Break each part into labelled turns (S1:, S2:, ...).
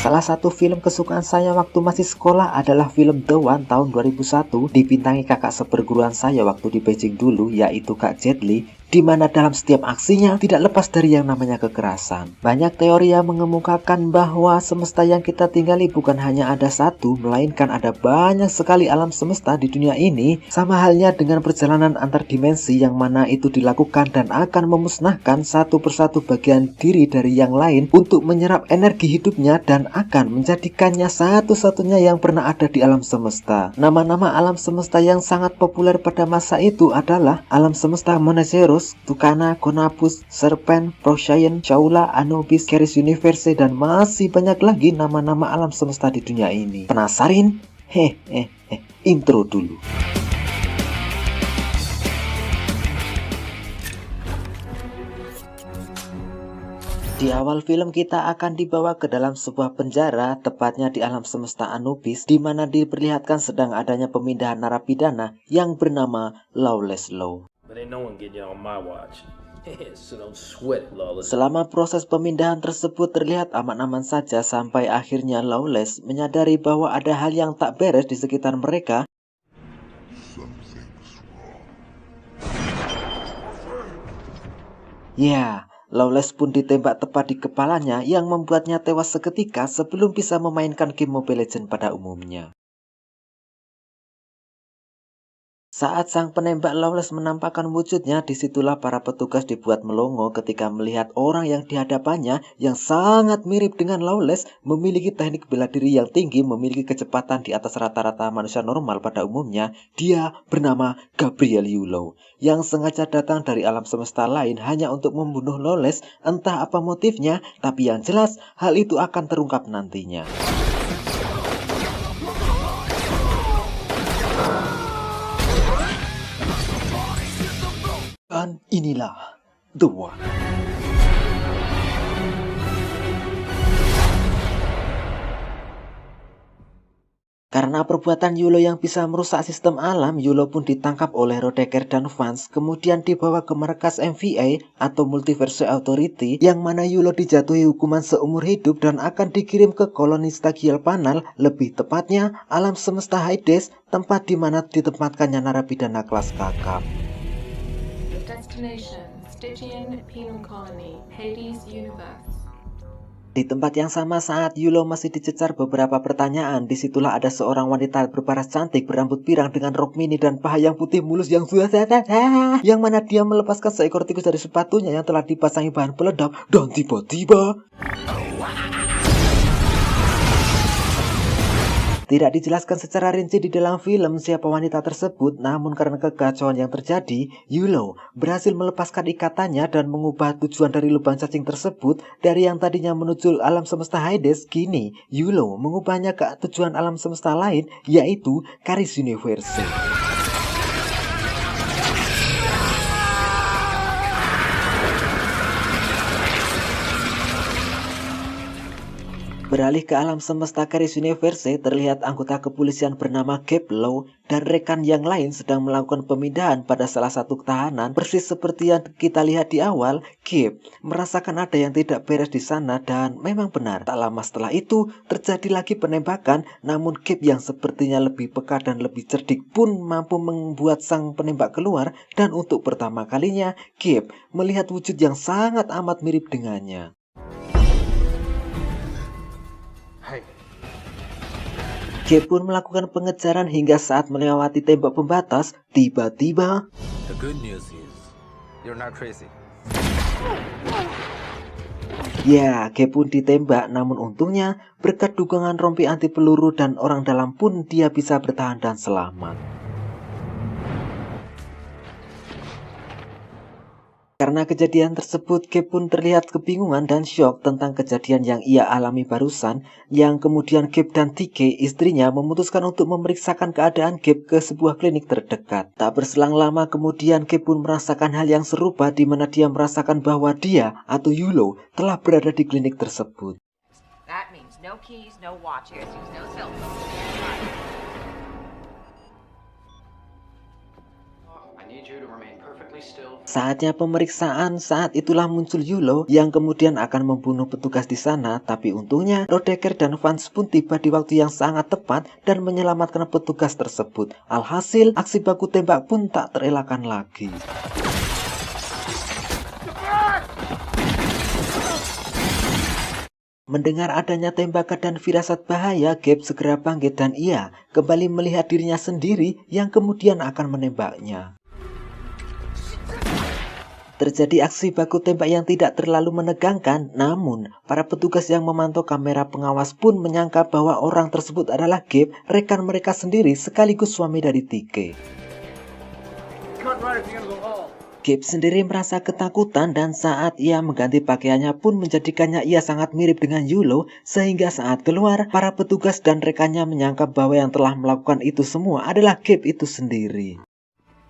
S1: Salah satu film kesukaan saya waktu masih sekolah adalah film The One tahun 2001, dibintangi kakak seperguruan saya waktu di Beijing dulu, yaitu Kak Jet Li, di mana dalam setiap aksinya tidak lepas dari yang namanya kekerasan. Banyak teori yang mengemukakan bahwa semesta yang kita tinggali bukan hanya ada satu, melainkan ada banyak sekali alam semesta di dunia ini, sama halnya dengan perjalanan antar dimensi yang mana itu dilakukan dan akan memusnahkan satu persatu bagian diri dari yang lain untuk menyerap energi hidupnya dan akan menjadikannya satu-satunya yang pernah ada di alam semesta. Nama-nama alam semesta yang sangat populer pada masa itu adalah alam semesta Monoceros, Tucana, Conapus, Serpent, Procyon, Shaula, Anubis, Keris Universe, dan masih banyak lagi nama-nama alam semesta di dunia ini. Penasarin? Intro dulu. Di awal film kita akan dibawa ke dalam sebuah penjara, tepatnya di alam semesta Anubis, di mana diperlihatkan sedang adanya pemindahan narapidana yang bernama Lawless Law. Selama proses pemindahan tersebut terlihat aman-aman saja sampai akhirnya Lawless menyadari bahwa ada hal yang tak beres di sekitar mereka. Lawless pun ditembak tepat di kepalanya yang membuatnya tewas seketika sebelum bisa memainkan game Mobile Legends pada umumnya. Saat sang penembak Lawless menampakkan wujudnya, disitulah para petugas dibuat melongo ketika melihat orang yang dihadapannya yang sangat mirip dengan Lawless, memiliki teknik bela diri yang tinggi, memiliki kecepatan di atas rata-rata manusia normal pada umumnya. Dia bernama Gabriel Yulou, yang sengaja datang dari alam semesta lain hanya untuk membunuh Lawless. Entah apa motifnya, tapi yang jelas hal itu akan terungkap nantinya. Dan inilah The One. Karena perbuatan Yulou yang bisa merusak sistem alam, Yulou pun ditangkap oleh Rodecker dan Vance, kemudian dibawa ke markas MVA atau Multiverse Authority, yang mana Yulou dijatuhi hukuman seumur hidup dan akan dikirim ke koloni Stagial Panal, lebih tepatnya alam semesta Hades, tempat di mana ditempatkannya narapidana kelas kakap. Destination Stygian Penal Colony, Hades Universe. Di tempat yang sama saat Yulou masih dicecar beberapa pertanyaan, disitulah ada seorang wanita berparas cantik berambut pirang dengan rok mini dan paha yang putih mulus yang yang mana dia melepaskan seekor tikus dari sepatunya yang telah dipasangi bahan peledak dan tiba-tiba tidak dijelaskan secara rinci di dalam film siapa wanita tersebut, namun karena kekacauan yang terjadi, Yulou berhasil melepaskan ikatannya dan mengubah tujuan dari lubang cacing tersebut dari yang tadinya menuju alam semesta Hades. Kini, Yulou mengubahnya ke tujuan alam semesta lain, yaitu Keris Universe. Beralih ke alam semesta Keris Universe, terlihat anggota kepolisian bernama Gabe Law dan rekan yang lain sedang melakukan pemindahan pada salah satu tahanan. Persis seperti yang kita lihat di awal, Gabe merasakan ada yang tidak beres di sana dan memang benar. Tak lama setelah itu, terjadi lagi penembakan, namun Gabe yang sepertinya lebih peka dan lebih cerdik pun mampu membuat sang penembak keluar, dan untuk pertama kalinya, Gabe melihat wujud yang sangat amat mirip dengannya. Gabe pun melakukan pengejaran hingga saat melewati tembok pembatas, tiba-tiba Gabe pun ditembak, namun untungnya berkat dukungan rompi anti peluru dan orang dalam pun dia bisa bertahan dan selamat. Karena kejadian tersebut, Gabe pun terlihat kebingungan dan syok tentang kejadian yang ia alami barusan, yang kemudian Gabe dan Tike, istrinya, memutuskan untuk memeriksakan keadaan Gabe ke sebuah klinik terdekat. Tak berselang lama kemudian, Gabe pun merasakan hal yang serupa, di mana dia merasakan bahwa dia atau Yulou telah berada di klinik tersebut. That means no keys, no watch, no cell phone. Saatnya pemeriksaan, saat itulah muncul Yulo yang kemudian akan membunuh petugas di sana, tapi untungnya Rodecker dan Vance pun tiba di waktu yang sangat tepat dan menyelamatkan petugas tersebut. Alhasil, aksi baku tembak pun tak terelakkan lagi. Mendengar adanya tembakan dan firasat bahaya, Gabe segera bangkit dan ia kembali melihat dirinya sendiri yang kemudian akan menembaknya. Terjadi aksi baku tembak yang tidak terlalu menegangkan, namun para petugas yang memantau kamera pengawas pun menyangka bahwa orang tersebut adalah Gabe, rekan mereka sendiri sekaligus suami dari Tige. Gabe sendiri merasa ketakutan dan saat ia mengganti pakaiannya pun menjadikannya ia sangat mirip dengan Yulo, sehingga saat keluar, para petugas dan rekannya menyangka bahwa yang telah melakukan itu semua adalah Gabe itu sendiri.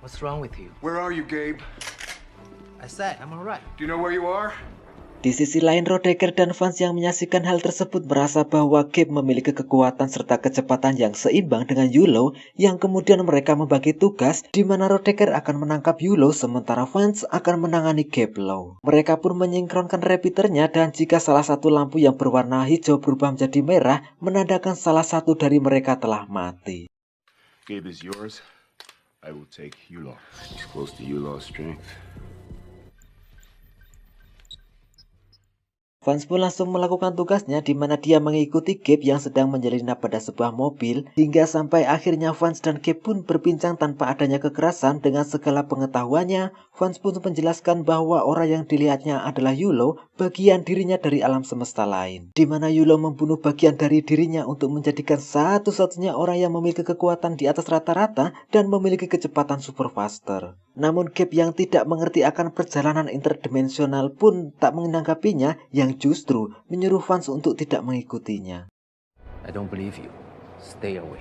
S2: What's wrong with you?
S3: Where are you, Gabe?
S2: I said I'm alright.
S3: Do you know where you are?
S1: Di sisi lain, Rodecker dan Vance yang menyaksikan hal tersebut merasa bahwa Gabe memiliki kekuatan serta kecepatan yang seimbang dengan Yulo, yang kemudian mereka membagi tugas di mana Rodecker akan menangkap Yulo sementara Vance akan menangani Gabe Law. Mereka pun menyingkronkan repeaternya dan jika salah satu lampu yang berwarna hijau berubah menjadi merah, menandakan salah satu dari mereka telah mati.
S3: Gabe is yours. I will take Yulo. He's close to Yulo's strength.
S1: Vance pun langsung melakukan tugasnya di mana dia mengikuti Gabe yang sedang menyelinap pada sebuah mobil hingga sampai akhirnya Vance dan Gabe pun berbincang tanpa adanya kekerasan. Dengan segala pengetahuannya, Vance pun menjelaskan bahwa orang yang dilihatnya adalah Yulo, bagian dirinya dari alam semesta lain, di mana Yulo membunuh bagian dari dirinya untuk menjadikan satu-satunya orang yang memiliki kekuatan di atas rata-rata dan memiliki kecepatan super faster. Namun Gabe yang tidak mengerti akan perjalanan interdimensional pun tak menanggapinya, yang justru menyuruh Vance untuk tidak mengikutinya.
S2: I don't believe you. Stay away.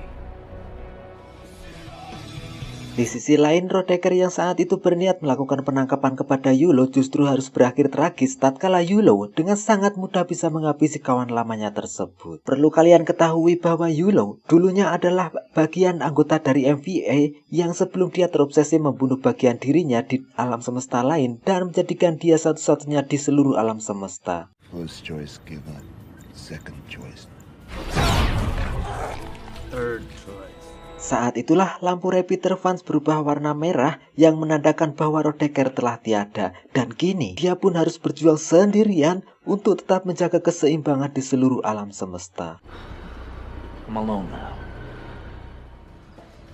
S1: Di sisi lain, Rodecker yang saat itu berniat melakukan penangkapan kepada Yulo justru harus berakhir tragis tatkala Yulo dengan sangat mudah bisa menghabisi kawan lamanya tersebut. Perlu kalian ketahui bahwa Yulo dulunya adalah bagian anggota dari MVA yang sebelum dia terobsesi membunuh bagian dirinya di alam semesta lain dan menjadikan dia satu-satunya di seluruh alam semesta.
S3: First choice, give up. Second choice.
S2: Third choice.
S1: Saat itulah lampu repeater Vance berubah warna merah yang menandakan bahwa Rodecker telah tiada. Dan kini dia pun harus berjuang sendirian untuk tetap menjaga keseimbangan di seluruh alam semesta.
S2: I'm alone now.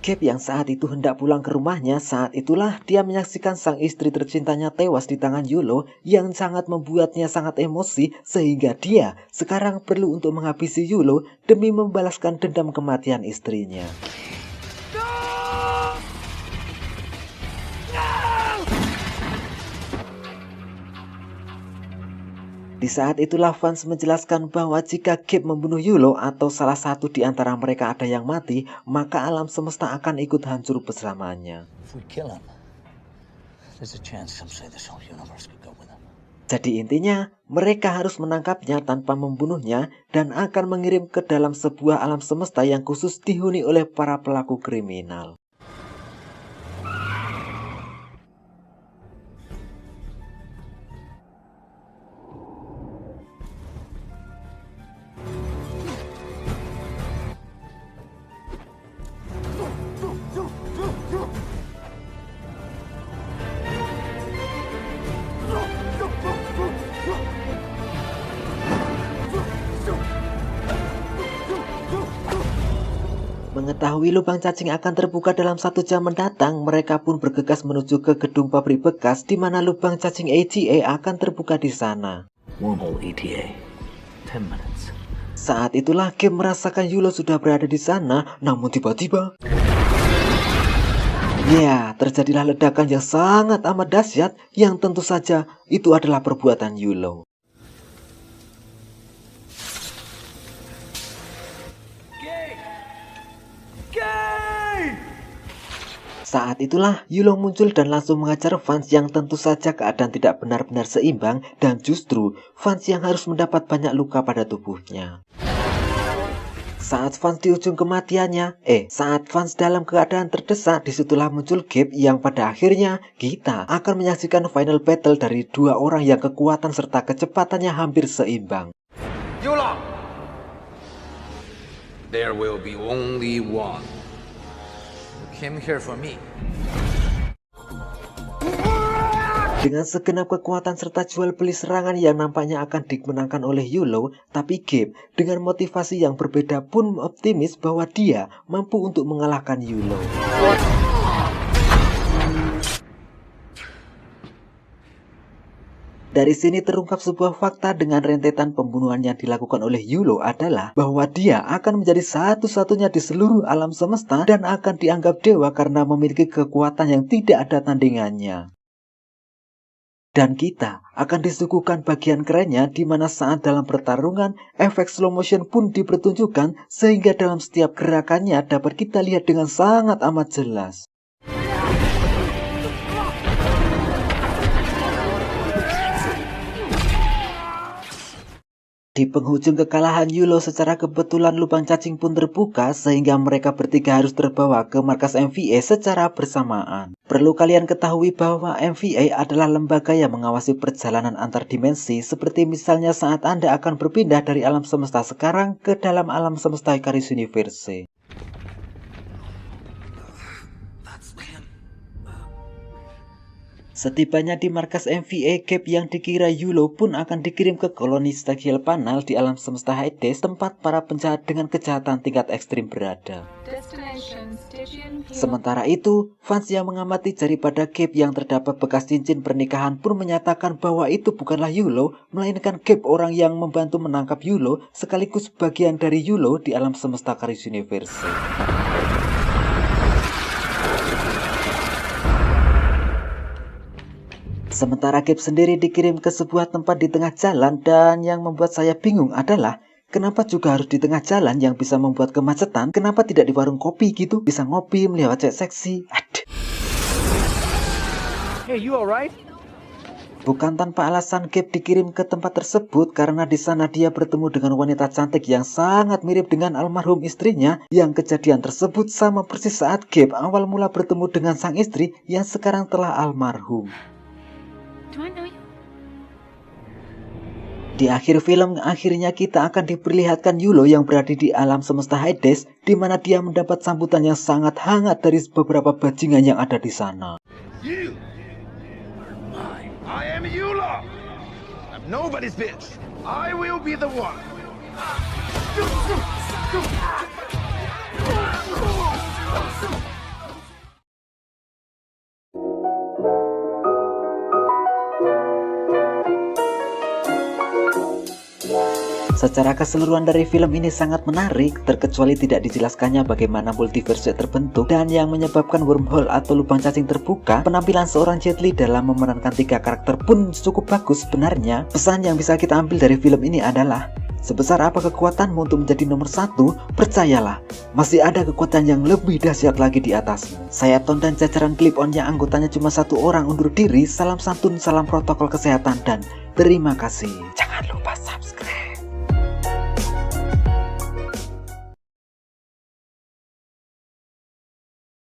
S1: Gabe yang saat itu hendak pulang ke rumahnya, saat itulah dia menyaksikan sang istri tercintanya tewas di tangan Yulo yang sangat membuatnya sangat emosi sehingga dia sekarang perlu untuk menghabisi Yulo demi membalaskan dendam kematian istrinya. Di saat itulah Vance menjelaskan bahwa jika Gabe membunuh Yulo atau salah satu di antara mereka ada yang mati, maka alam semesta akan ikut hancur bersamanya.
S2: If we kill him, there's a chance someday this whole universe could go with him.
S1: Jadi intinya, mereka harus menangkapnya tanpa membunuhnya dan akan mengirim ke dalam sebuah alam semesta yang khusus dihuni oleh para pelaku kriminal. Mengetahui lubang cacing akan terbuka dalam 1 jam mendatang, mereka pun bergegas menuju ke gedung pabrik bekas di mana lubang cacing ATA akan terbuka di sana.
S2: Wormhole ETA. 10 minutes.
S1: Saat itulah Gabe merasakan Yulo sudah berada di sana, namun tiba-tiba ya, terjadilah ledakan yang sangat amat dahsyat yang tentu saja itu adalah perbuatan Yulo. Saat itulah Yulo muncul dan langsung mengajar Vance yang tentu saja keadaan tidak benar-benar seimbang dan justru Vance yang harus mendapat banyak luka pada tubuhnya. Saat Vance di ujung kematiannya, saat Vance dalam keadaan terdesak, disitulah muncul Gabe yang pada akhirnya kita akan menyaksikan final battle dari dua orang yang kekuatan serta kecepatannya hampir seimbang.
S4: Yulong! There will be only one. You came here for me.
S1: Dengan segenap kekuatan serta jual beli serangan yang nampaknya akan dimenangkan oleh Yulo, tapi Gabe dengan motivasi yang berbeda pun optimis bahwa dia mampu untuk mengalahkan Yulo. Dari sini terungkap sebuah fakta dengan rentetan pembunuhan yang dilakukan oleh Yulo adalah bahwa dia akan menjadi satu-satunya di seluruh alam semesta dan akan dianggap dewa karena memiliki kekuatan yang tidak ada tandingannya. Dan kita akan disuguhkan bagian kerennya di mana saat dalam pertarungan, efek slow motion pun dipertunjukkan sehingga dalam setiap gerakannya dapat kita lihat dengan sangat amat jelas. Di penghujung kekalahan Yulo secara kebetulan lubang cacing pun terbuka sehingga mereka bertiga harus terbawa ke markas MVA secara bersamaan. Perlu kalian ketahui bahwa MVA adalah lembaga yang mengawasi perjalanan antar dimensi seperti misalnya saat Anda akan berpindah dari alam semesta sekarang ke dalam alam semesta Icarus Universe. Setibanya di markas MVA, Gabe yang dikira Yulo pun akan dikirim ke koloni Stygial Panel di alam semesta Hades, tempat para penjahat dengan kejahatan tingkat ekstrim berada. Sementara itu, Vance yang mengamati jari pada Gabe yang terdapat bekas cincin pernikahan pun menyatakan bahwa itu bukanlah Yulo, melainkan Gabe orang yang membantu menangkap Yulo sekaligus bagian dari Yulo di alam semesta Icarus Universe. Sementara Gabe sendiri dikirim ke sebuah tempat di tengah jalan dan yang membuat saya bingung adalah kenapa juga harus di tengah jalan yang bisa membuat kemacetan, kenapa tidak di warung kopi gitu, bisa ngopi, melihat cewek seksi. Aduh.
S4: Hey, you alright?
S1: Bukan tanpa alasan Gabe dikirim ke tempat tersebut karena di sana dia bertemu dengan wanita cantik yang sangat mirip dengan almarhum istrinya yang kejadian tersebut sama persis saat Gabe awal mula bertemu dengan sang istri yang sekarang telah almarhum. Di akhir film, akhirnya kita akan diperlihatkan Yulo yang berada di alam semesta Hades, di mana dia mendapat sambutan yang sangat hangat dari beberapa bajingan yang ada di sana.
S4: You are mine. I am Yulo. I'm nobody's bitch. I will be the one.
S1: Secara keseluruhan dari film ini sangat menarik, terkecuali tidak dijelaskannya bagaimana multiverse terbentuk dan yang menyebabkan wormhole atau lubang cacing terbuka. Penampilan seorang Jet Li dalam memerankan 3 karakter pun cukup bagus sebenarnya. Pesan yang bisa kita ambil dari film ini adalah, sebesar apa kekuatanmu untuk menjadi nomor 1, percayalah, masih ada kekuatan yang lebih dahsyat lagi di atasmu. Saya Ton dan jajaran Clip-On yang anggotanya cuma 1 orang undur diri. Salam santun, salam protokol kesehatan, dan terima kasih. Jangan lupa subscribe.